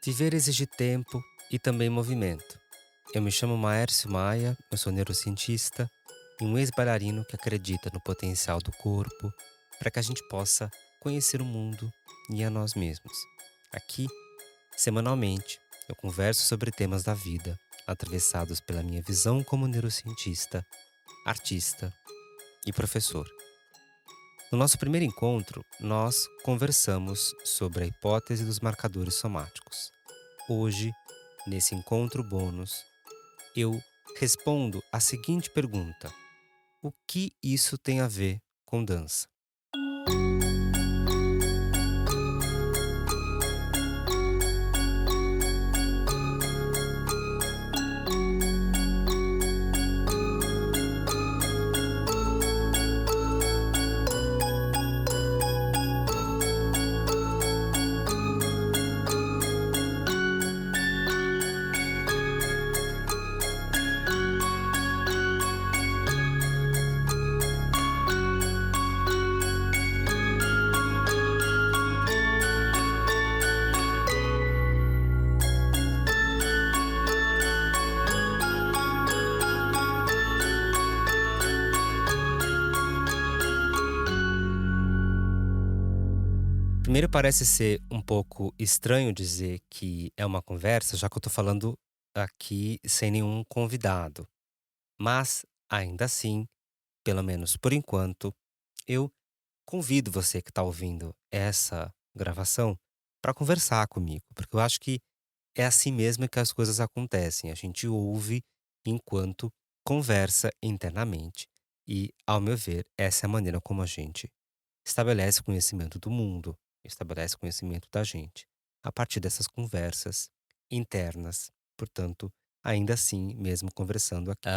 Viver exige tempo e também movimento. Eu me chamo Maércio Maia, eu sou neurocientista e um ex-bailarino que acredita no potencial do corpo para que a gente possa conhecer o mundo e a nós mesmos. Aqui, semanalmente, eu converso sobre temas da vida, atravessados pela minha visão como neurocientista, artista e professor. No nosso primeiro encontro, nós conversamos sobre a hipótese dos marcadores somáticos. Hoje, nesse encontro bônus, eu respondo a seguinte pergunta: o que isso tem a ver com dança? Primeiro, parece ser um pouco estranho dizer que é uma conversa, já que eu tô falando aqui sem nenhum convidado. Mas, ainda assim, pelo menos por enquanto, eu convido você que está ouvindo essa gravação para conversar comigo, porque eu acho que é assim mesmo que as coisas acontecem. A gente ouve enquanto conversa internamente. E, ao meu ver, essa é a maneira como a gente estabelece conhecimento do mundo, estabelece conhecimento da gente, a partir dessas conversas internas. Portanto, ainda assim, mesmo conversando aqui,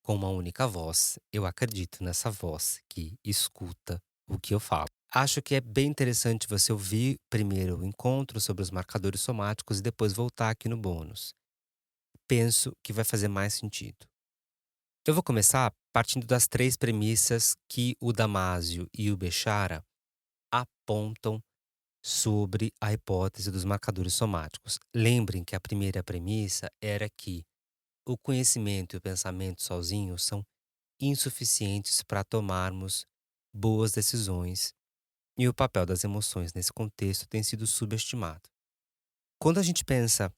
com uma única voz, eu acredito nessa voz que escuta o que eu falo. Acho que é bem interessante você ouvir primeiro o encontro sobre os marcadores somáticos e depois voltar aqui no bônus. Penso que vai fazer mais sentido. Eu vou começar partindo das três premissas que o Damasio e o Bechara apontam sobre a hipótese dos marcadores somáticos. Lembrem que a primeira premissa era que o conhecimento e o pensamento sozinhos são insuficientes para tomarmos boas decisões e o papel das emoções nesse contexto tem sido subestimado. Quando a gente pensa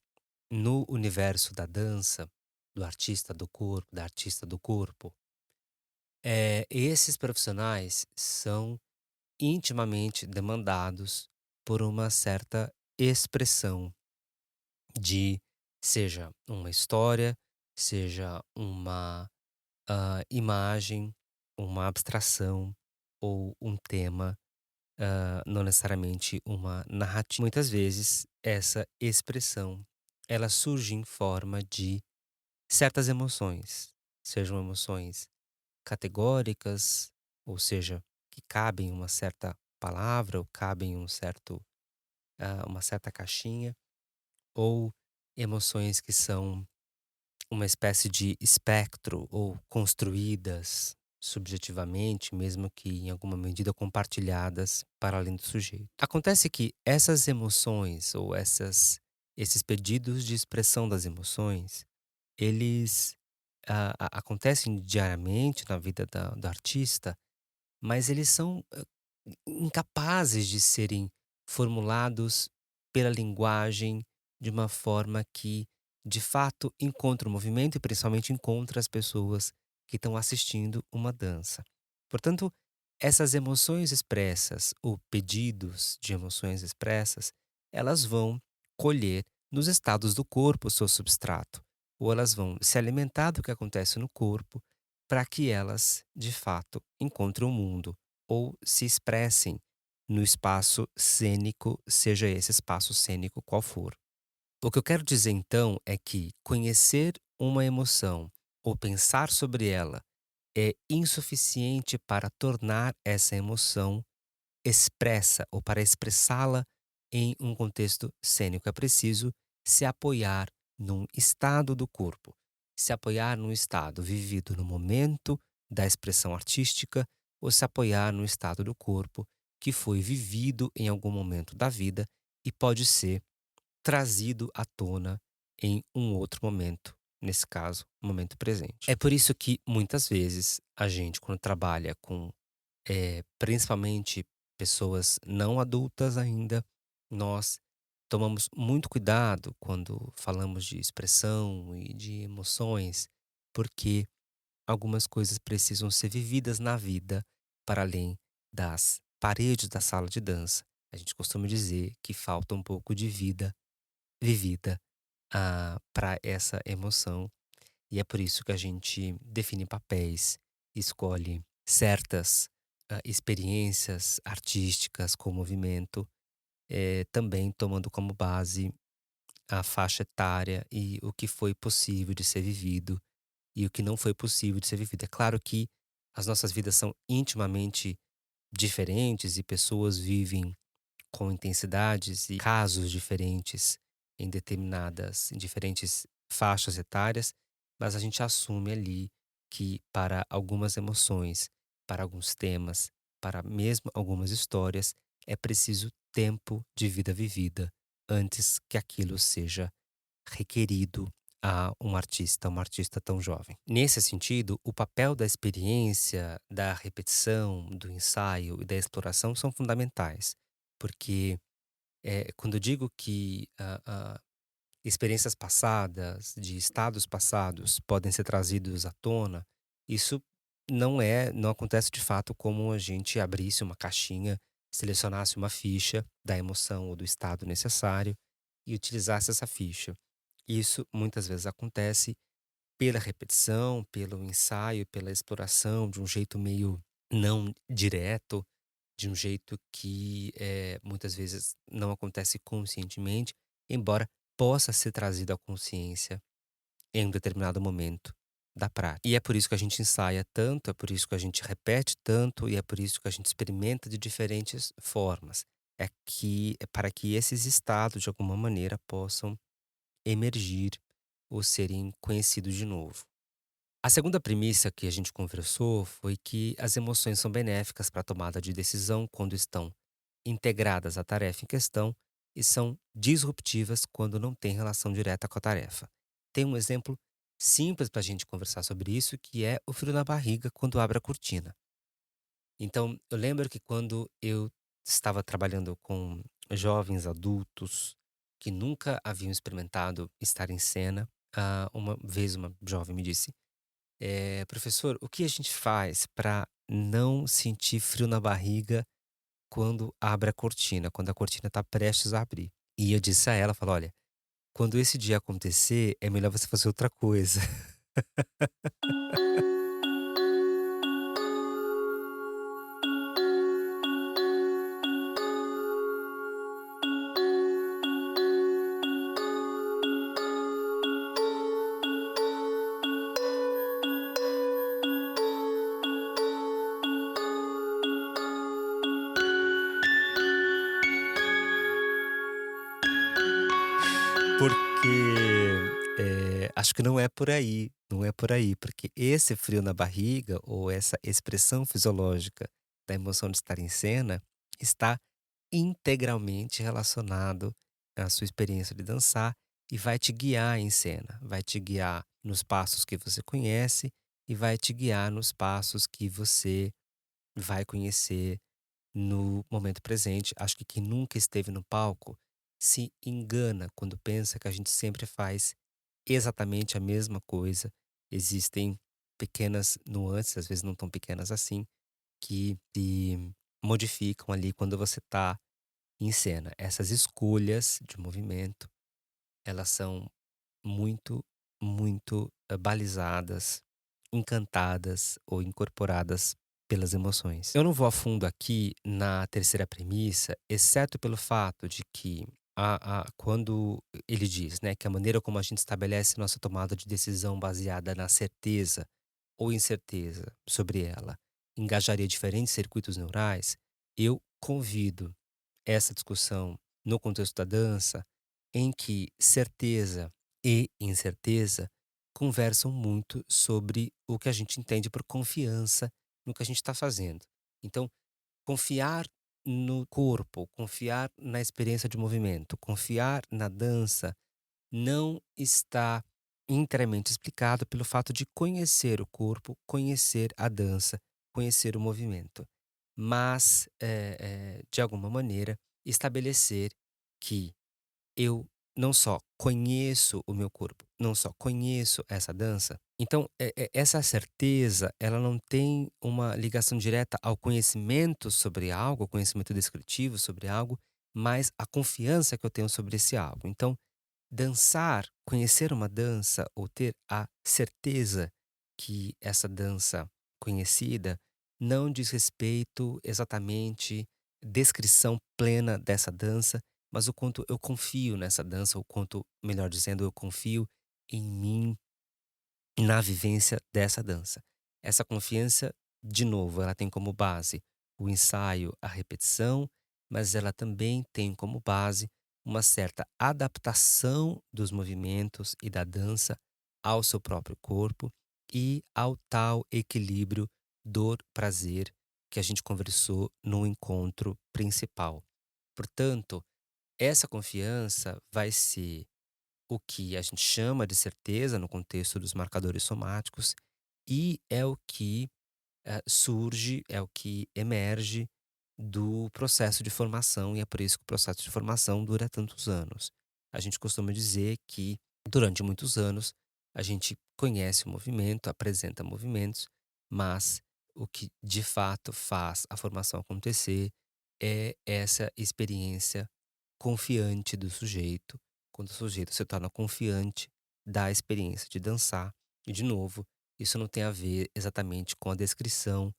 no universo da dança, do artista do corpo, da artista do corpo, esses profissionais são intimamente demandados por uma certa expressão de, seja uma história, seja uma imagem, uma abstração ou um tema, não necessariamente uma narrativa. Muitas vezes essa expressão ela surge em forma de certas emoções, sejam emoções categóricas, ou seja, que cabem em uma certa palavra ou cabem em uma certa caixinha, ou emoções que são uma espécie de espectro ou construídas subjetivamente, mesmo que em alguma medida compartilhadas para além do sujeito. Acontece que essas emoções ou esses pedidos de expressão das emoções, eles acontecem diariamente na vida do artista, mas eles são incapazes de serem formulados pela linguagem de uma forma que, de fato, encontra o movimento e principalmente encontra as pessoas que estão assistindo uma dança. Portanto, essas emoções expressas ou pedidos de emoções expressas, elas vão colher nos estados do corpo o seu substrato, ou elas vão se alimentar do que acontece no corpo para que elas, de fato, encontrem o mundo ou se expressem no espaço cênico, seja esse espaço cênico qual for. O que eu quero dizer então é que conhecer uma emoção ou pensar sobre ela é insuficiente para tornar essa emoção expressa ou para expressá-la em um contexto cênico. É preciso se apoiar num estado do corpo, se apoiar num estado vivido no momento da expressão artística ou se apoiar num estado do corpo que foi vivido em algum momento da vida e pode ser trazido à tona em um outro momento, nesse caso, o momento presente. É por isso que muitas vezes a gente, quando trabalha com, principalmente pessoas não adultas ainda, nós tomamos muito cuidado quando falamos de expressão e de emoções, porque algumas coisas precisam ser vividas na vida para além das paredes da sala de dança. A gente costuma dizer que falta um pouco de vida vivida para essa emoção, e é por isso que a gente define papéis, escolhe certas experiências artísticas com movimento, também tomando como base a faixa etária e o que foi possível de ser vivido e o que não foi possível de ser vivido. É claro que as nossas vidas são intimamente diferentes e pessoas vivem com intensidades e casos diferentes em diferentes faixas etárias, mas a gente assume ali que para algumas emoções, para alguns temas, para mesmo algumas histórias, é preciso tempo de vida vivida antes que aquilo seja requerido a um artista tão jovem. Nesse sentido, o papel da experiência, da repetição, do ensaio e da exploração são fundamentais, porque quando eu digo que experiências passadas, de estados passados, podem ser trazidos à tona, isso não acontece de fato como a gente abrisse uma caixinha, selecionasse uma ficha da emoção ou do estado necessário e utilizasse essa ficha. Isso muitas vezes acontece pela repetição, pelo ensaio, pela exploração de um jeito meio não direto, de um jeito que muitas vezes não acontece conscientemente, embora possa ser trazido à consciência em um determinado momento da prática. E é por isso que a gente ensaia tanto, é por isso que a gente repete tanto e é por isso que a gente experimenta de diferentes formas. É para que esses estados, de alguma maneira, possam emergir ou serem conhecidos de novo. A segunda premissa que a gente conversou foi que as emoções são benéficas para a tomada de decisão quando estão integradas à tarefa em questão e são disruptivas quando não têm relação direta com a tarefa. Tem um exemplo simples para a gente conversar sobre isso, que é o frio na barriga quando abre a cortina. Então, eu lembro que quando eu estava trabalhando com jovens adultos que nunca haviam experimentado estar em cena, uma vez uma jovem me disse: professor, o que a gente faz para não sentir frio na barriga quando abre a cortina, quando a cortina está prestes a abrir? E eu disse a ela, falou: olha, quando esse dia acontecer, é melhor você fazer outra coisa. Porque, acho que não é por aí, não é por aí, porque esse frio na barriga ou essa expressão fisiológica da emoção de estar em cena, está integralmente relacionado à sua experiência de dançar e vai te guiar em cena, vai te guiar nos passos que você conhece e vai te guiar nos passos que você vai conhecer no momento presente. Acho que quem nunca esteve no palco se engana quando pensa que a gente sempre faz exatamente a mesma coisa. Existem pequenas nuances, às vezes não tão pequenas assim, que se modificam ali quando você está em cena. Essas escolhas de movimento, elas são muito, muito balizadas, encantadas ou incorporadas pelas emoções. Eu não vou a fundo aqui na terceira premissa, exceto pelo fato de que quando ele diz, né, que a maneira como a gente estabelece nossa tomada de decisão baseada na certeza ou incerteza sobre ela engajaria diferentes circuitos neurais, eu convido essa discussão no contexto da dança, em que certeza e incerteza conversam muito sobre o que a gente entende por confiança no que a gente está fazendo. Então, confiar no corpo, confiar na experiência de movimento, confiar na dança, não está inteiramente explicado pelo fato de conhecer o corpo, conhecer a dança, conhecer o movimento. Mas, de alguma maneira, estabelecer que eu não só conheço o meu corpo, não só conheço essa dança, então, essa certeza, ela não tem uma ligação direta ao conhecimento sobre algo, ao conhecimento descritivo sobre algo, mas a confiança que eu tenho sobre esse algo. Então, dançar, conhecer uma dança ou ter a certeza que essa dança conhecida não diz respeito exatamente descrição plena dessa dança, mas o quanto eu confio nessa dança, o quanto, melhor dizendo, eu confio em mim na vivência dessa dança. Essa confiança, de novo, ela tem como base o ensaio, a repetição, mas ela também tem como base uma certa adaptação dos movimentos e da dança ao seu próprio corpo e ao tal equilíbrio dor-prazer que a gente conversou no encontro principal. Portanto, essa confiança vai ser o que a gente chama de certeza no contexto dos marcadores somáticos e é o que surge, é o que emerge do processo de formação, e é por isso que o processo de formação dura tantos anos. A gente costuma dizer que durante muitos anos a gente conhece o movimento, apresenta movimentos, mas o que de fato faz a formação acontecer é essa experiência confiante do sujeito, quando o sujeito se torna confiante da experiência de dançar. E, de novo, isso não tem a ver exatamente com a descrição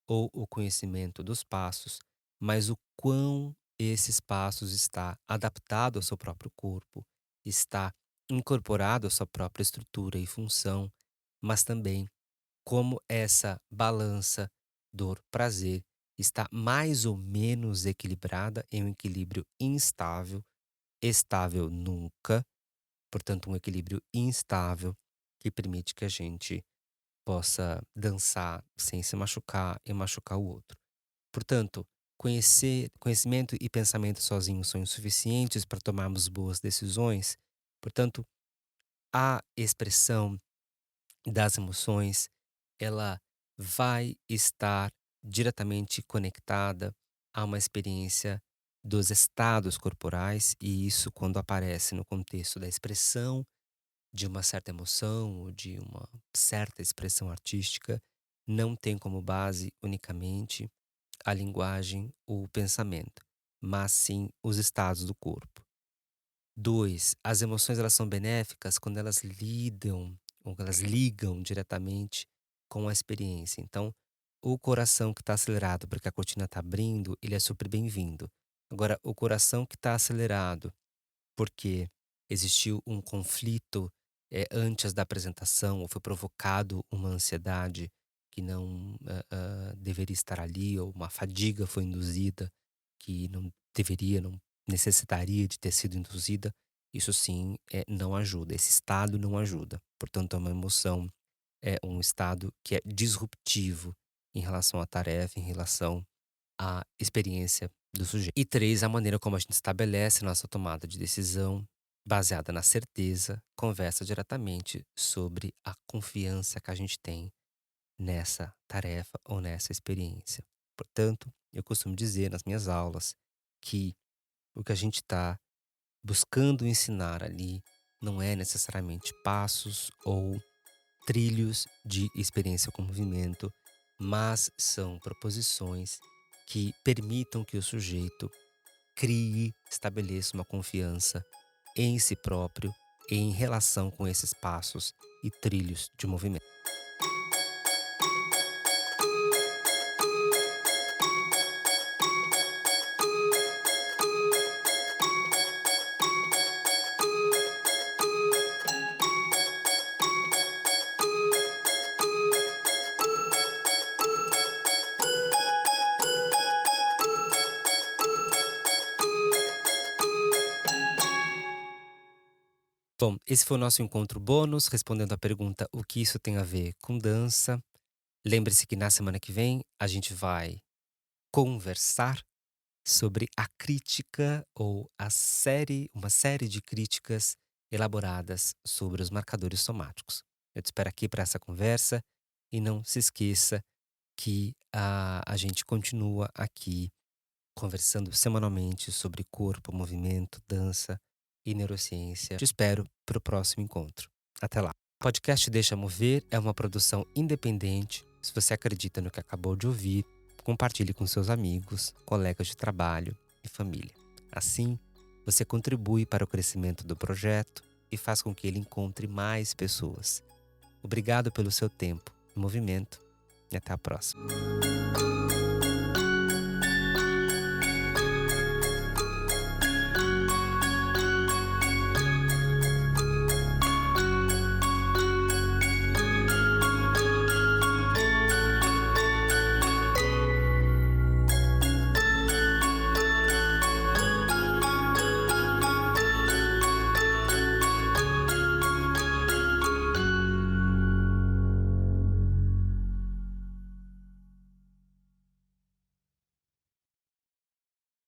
ou o conhecimento dos passos, mas o quão esses passos está adaptado ao seu próprio corpo, está incorporado à sua própria estrutura e função, mas também como essa balança dor-prazer está mais ou menos equilibrada em um equilíbrio instável, estável nunca, portanto, um equilíbrio instável que permite que a gente possa dançar sem se machucar e machucar o outro. Portanto, conhecimento e pensamento sozinhos são insuficientes para tomarmos boas decisões. Portanto, a expressão das emoções, ela vai estar diretamente conectada a uma experiência dos estados corporais, e isso quando aparece no contexto da expressão de uma certa emoção ou de uma certa expressão artística, não tem como base unicamente a linguagem ou o pensamento, mas sim os estados do corpo. 2, as emoções elas são benéficas quando elas lidam ou elas ligam diretamente com a experiência. Então, o coração que está acelerado porque a cortina está abrindo, ele é super bem-vindo. Agora, o coração que está acelerado porque existiu um conflito, antes da apresentação ou foi provocado uma ansiedade que não, deveria estar ali ou uma fadiga foi induzida que não deveria, não necessitaria de ter sido induzida, isso sim, não ajuda, esse estado não ajuda. Portanto, é uma emoção, é um estado que é disruptivo em relação à tarefa, em relação à experiência do sujeito. E 3, a maneira como a gente estabelece nossa tomada de decisão, baseada na certeza, conversa diretamente sobre a confiança que a gente tem nessa tarefa ou nessa experiência. Portanto, eu costumo dizer nas minhas aulas que o que a gente está buscando ensinar ali não é necessariamente passos ou trilhos de experiência com movimento, mas são proposições que permitam que o sujeito crie, estabeleça uma confiança em si próprio em relação com esses passos e trilhos de movimento. Bom, esse foi o nosso encontro bônus, respondendo à pergunta: o que isso tem a ver com dança? Lembre-se que na semana que vem a gente vai conversar sobre a crítica ou uma série de críticas elaboradas sobre os marcadores somáticos. Eu te espero aqui para essa conversa e não se esqueça que a gente continua aqui conversando semanalmente sobre corpo, movimento, dança e neurociência. Te espero para o próximo encontro. Até lá. O podcast Deixa Mover é uma produção independente. Se você acredita no que acabou de ouvir, compartilhe com seus amigos, colegas de trabalho e família. Assim, você contribui para o crescimento do projeto e faz com que ele encontre mais pessoas. Obrigado pelo seu tempo e movimento e até a próxima.